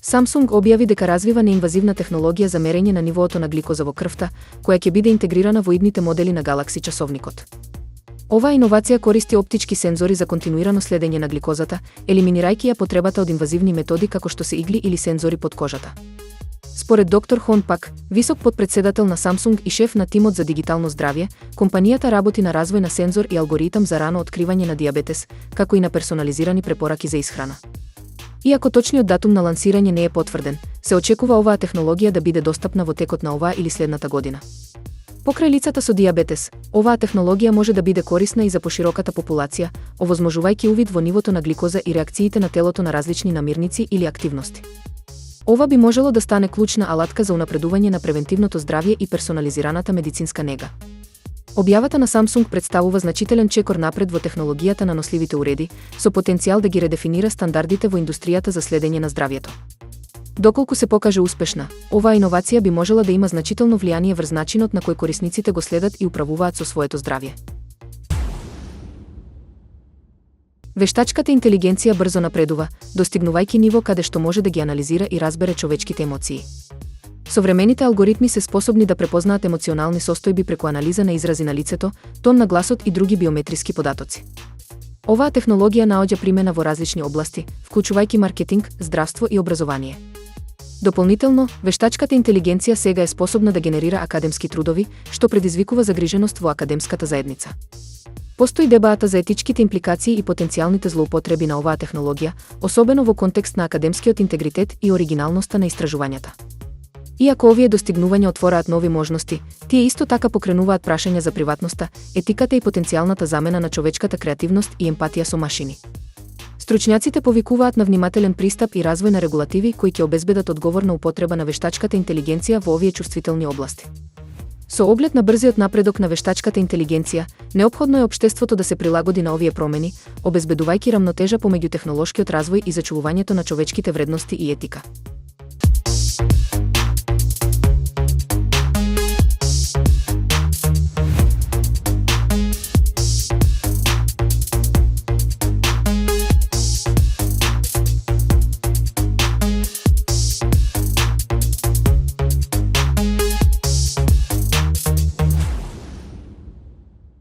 Samsung објави дека развива неинвазивна технологија за мерење на нивоото на гликоза во крвта, која ќе биде интегрирана во идните модели на Galaxy часовникот. Оваа иновација користи оптички сензори за континуирано следење на гликозата, елиминирајќи ја потребата од инвазивни методи како што се игли или сензори под кожата. Според доктор Хон Пак, висок потпредседател на Samsung и шеф на тимот за дигитално здравје, компанијата работи на развој на сензор и алгоритам за рано откривање на диабетес, како и на персонализирани препораки за исхрана. Иако точниот датум на лансирање не е потврден, се очекува оваа технологија да биде достапна во текот на оваа или следната година. Покрај лицата со диабетес, оваа технологија може да биде корисна и за пошироката популација, овозможувајќи увид во нивото на гликоза и реакциите на телото на различни намирници или активности. Ова би можело да стане клучна алатка за унапредување на превентивното здравје и персонализираната медицинска нега. Објавата на Samsung представува значителен чекор напред во технологијата на носливите уреди, со потенцијал да ги редефинира стандардите во индустријата за следење на здравјето. Доколку се покаже успешна, оваа иновација би можела да има значително влијание врз начинот на кој корисниците го следат и управуваат со своето здравје. Вештачката интелигенција брзо напредува, достигнувајќи ниво каде што може да ги анализира и разбере човечките емоции. Современите алгоритми се способни да препознаат емоционални состојби преку анализа на изрази на лицето, тон на гласот и други биометриски податоци. Оваа технологија наоѓа примена во различни области, вклучувајќи маркетинг, здравство и образование. Дополнително, вештачката интелигенција сега е способна да генерира академски трудови, што предизвикува загриженост во академската заедница. Постои дебата за етичките импликации и потенцијалните злоупотреби на оваа технологија, особено во контекст на академскиот интегритет и оригиналноста на истражувањата. Иако овие достигнувања отвораат нови можности, тие исто така покренуваат прашања за приватноста, етиката и потенцијалната замена на човечката креативност и емпатија со машини. Стручњаците повикуваат на внимателен пристап и развој на регулативи кои ќе обезбедат одговорна употреба на вештачката интелигенција во овие чувствителни области. Со оглед на брзиот напредок на вештачката интелигенција, неопходно е општеството да се прилагоди на овие промени, обезбедувајќи рамнотежа помеѓу технолошкиот развој и зачувувањето на човечките вредности и етика.